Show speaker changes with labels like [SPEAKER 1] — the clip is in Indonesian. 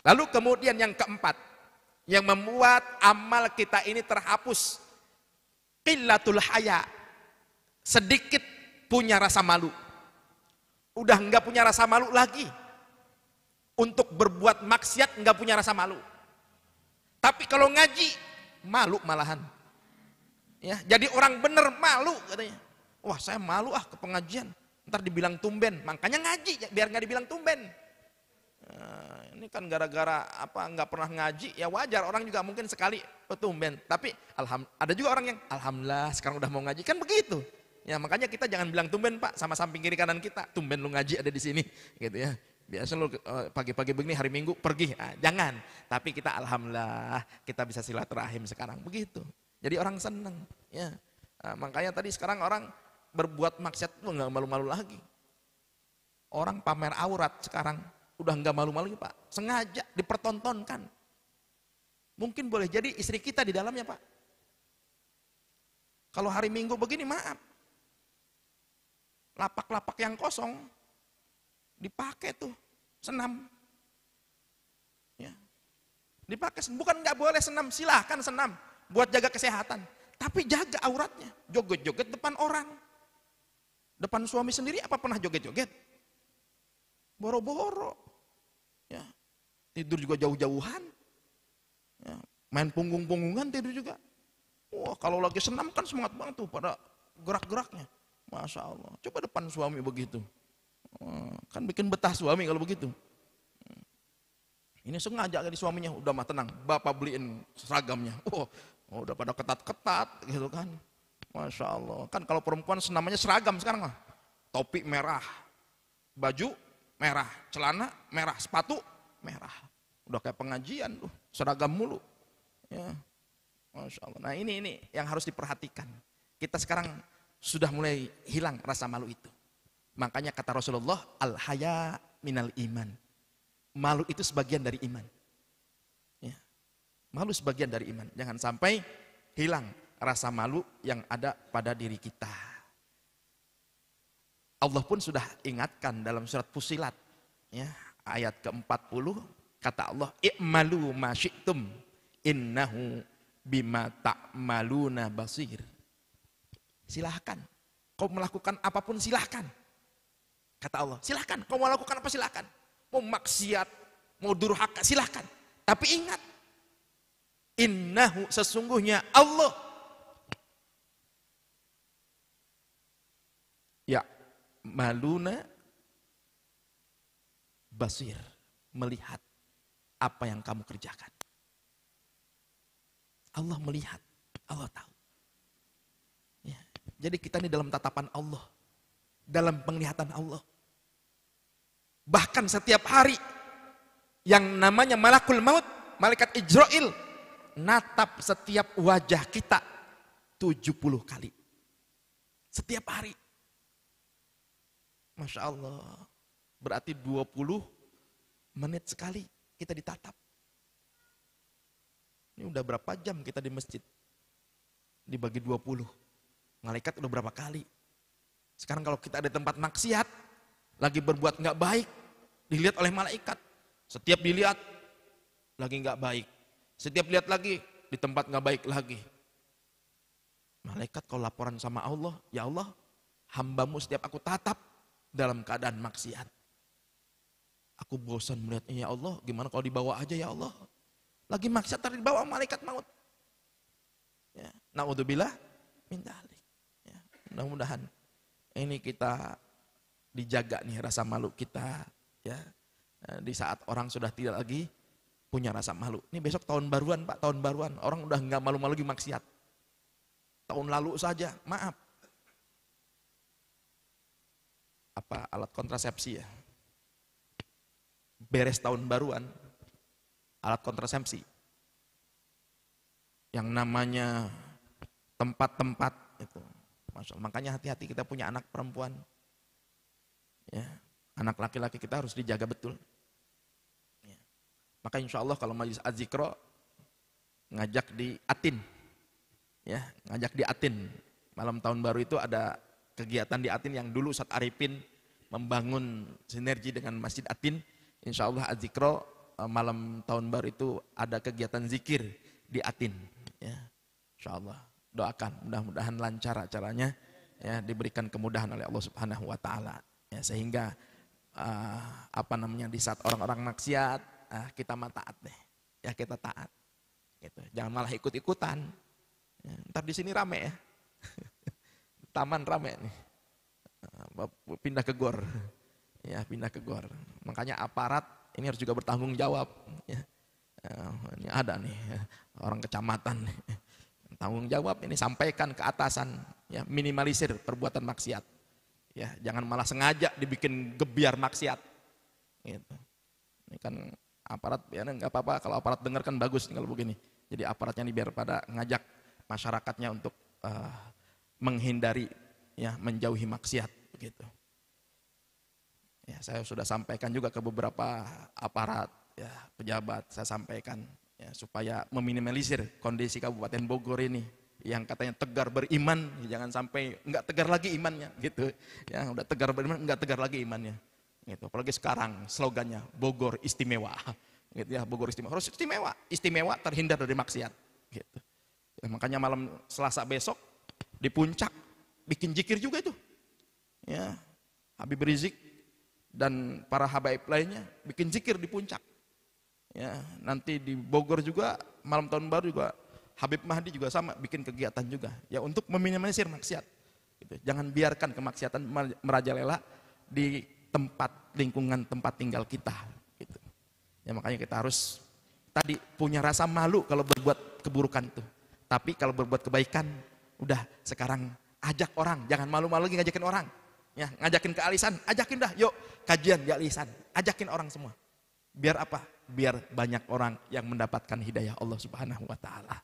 [SPEAKER 1] Lalu kemudian yang keempat, yang membuat amal kita ini terhapus, qillatul haya, sedikit punya rasa malu. Udah enggak punya rasa malu lagi. Untuk berbuat maksiat enggak punya rasa malu. Tapi kalau ngaji, malu malahan. Ya, jadi orang bener malu katanya. Wah, saya malu ke pengajian. Ntar dibilang tumben, makanya ngaji biar nggak dibilang tumben. Ini kan gara-gara nggak pernah ngaji, ya wajar, orang juga mungkin sekali tumben. Tapi ada juga orang yang alhamdulillah sekarang udah mau ngaji, kan begitu. Ya makanya kita jangan bilang tumben Pak sama samping kiri kanan kita, tumben lu ngaji ada di sini, gitu ya. Biasa lu pagi-pagi begini hari Minggu pergi, jangan. Tapi kita alhamdulillah kita bisa silaturahim sekarang, begitu. Jadi orang seneng, ya. Makanya tadi sekarang orang berbuat maksiat tuh nggak malu-malu lagi. Orang pamer aurat sekarang udah nggak malu-malu Pak, sengaja dipertontonkan. Mungkin boleh jadi istri kita di dalamnya Pak. Kalau hari Minggu begini maaf, lapak-lapak yang kosong dipakai tuh senam, ya. Dipakai, bukan nggak boleh senam, silahkan senam buat jaga kesehatan, tapi jaga auratnya. Joget-joget depan orang, depan suami sendiri apa pernah joget-joget? Boro-boro, ya. Tidur juga jauh-jauhan, ya. Main punggung-punggungan tidur juga. Wah, kalau lagi senam kan semangat banget tuh pada gerak-geraknya, masya Allah. Coba depan suami begitu, kan bikin betah suami kalau begitu. Ini sengaja kali suaminya, udah mah tenang, bapak beliin seragamnya. Udah pada ketat-ketat gitu kan, masya Allah. Kan kalau perempuan namanya seragam sekarang mah, topi merah, baju merah, celana merah, sepatu merah. Udah kayak pengajian tuh, seragam mulu. Ya, masya Allah. Nah ini yang harus diperhatikan. Kita sekarang sudah mulai hilang rasa malu itu. Makanya kata Rasulullah, al-haya minal iman. Malu itu sebagian dari iman. Ya. Malu sebagian dari iman. Jangan sampai hilang rasa malu yang ada pada diri kita. Allah pun sudah ingatkan dalam surat Fussilat, ya, ayat ke-40, kata Allah, i'malu ma syi'tum innahu bima ta'maluna basir. Silahkan, kau melakukan apapun silahkan. Kata Allah, silahkan, kau mau lakukan apa silahkan. Mau maksiat, mau durhaka silahkan. Tapi ingat, innahu sesungguhnya Allah, ya maluna basir, melihat apa yang kamu kerjakan. Allah melihat, Allah tahu. Ya. Jadi kita ini dalam tatapan Allah, dalam penglihatan Allah. Bahkan setiap hari yang namanya malakul maut, malaikat Ijrail, natap setiap wajah kita 70 kali. Setiap hari. Masya Allah. Berarti 20 menit sekali kita ditatap. Ini udah berapa jam kita di masjid? Dibagi 20. Malaikat udah berapa kali? Sekarang kalau kita ada di tempat maksiat, lagi berbuat nggak baik, dilihat oleh malaikat. Setiap dilihat, lagi nggak baik. Setiap lihat lagi, di tempat nggak baik lagi. Malaikat kalau laporan sama Allah, ya Allah, hambamu setiap aku tatap dalam keadaan maksiat. Aku bosan melihatnya, ya Allah, gimana kalau dibawa aja ya Allah. Lagi maksiat tadi dibawa malaikat maut. Ya, naudzubillah min dzalik. Ya, mudah-mudahan ini kita dijaga nih rasa malu kita, ya. Di saat orang sudah tidak lagi punya rasa malu. Ini besok tahun baruan Pak, tahun baruan. Orang udah nggak malu-malu lagi maksiat. Tahun lalu saja, maaf. Apa alat kontrasepsi ya? Beres tahun baruan, alat kontrasepsi. Yang namanya tempat-tempat itu. Masya Allah. Makanya hati-hati kita punya anak perempuan. Ya, anak laki-laki kita harus dijaga betul. Ya. Maka insya Allah kalau majelis Az-Zikro ngajak di Atin, ya, ngajak di Atin. Malam tahun baru itu ada kegiatan di Atin yang dulu Ustadz Arifin membangun sinergi dengan Masjid Atin. Insya Allah Az-Zikro malam tahun baru itu ada kegiatan zikir di Atin, ya. Insyaallah doakan mudah-mudahan lancar acaranya, ya, diberikan kemudahan oleh Allah Subhanahu wa taala, ya, sehingga di saat orang-orang maksiat kita mah taat deh, ya, kita taat gitu. Jangan malah ikut-ikutan, ya, ntar di sini rame ya. Taman rame nih, pindah ke gor, ya, pindah ke gor. Makanya aparat ini harus juga bertanggung jawab, ya. Ini ada nih, ya, orang kecamatan nih. Tanggung jawab ini, sampaikan ke atasan, ya, minimalisir perbuatan maksiat, ya, jangan malah sengaja dibikin gebiar maksiat, gitu. Ini kan aparat, ya, nggak apa-apa kalau aparat dengar kan bagus kalau begini. Jadi aparatnya ini biar pada ngajak masyarakatnya untuk menghindari, ya, menjauhi maksiat, begitu. Ya, saya sudah sampaikan juga ke beberapa aparat, ya, pejabat, saya sampaikan, ya, supaya meminimalisir kondisi Kabupaten Bogor ini yang katanya tegar beriman, ya, jangan sampai nggak tegar lagi imannya, gitu. Ya, udah tegar beriman, nggak tegar lagi imannya, gitu. Apalagi sekarang slogannya Bogor istimewa, gitu ya, Bogor istimewa, harus istimewa, istimewa terhindar dari maksiat, gitu. Ya, makanya malam Selasa besok di puncak bikin zikir juga itu, ya, Habib Rizik dan para habaib lainnya bikin zikir di puncak, ya. Nanti di Bogor juga malam tahun baru juga Habib Mahdi juga sama bikin kegiatan juga, ya, untuk meminimalisir maksiat, gitu. Jangan biarkan kemaksiatan merajalela di tempat lingkungan tempat tinggal kita, gitu. Ya, makanya kita harus tadi punya rasa malu kalau berbuat keburukan itu, tapi kalau berbuat kebaikan udah sekarang ajak orang, jangan malu-malu lagi ngajakin orang, ya, ngajakin ke alisan, ajakin dah, yuk kajian di alisan, ajakin orang semua. Biar apa? Biar banyak orang yang mendapatkan hidayah Allah Subhanahu wa taala.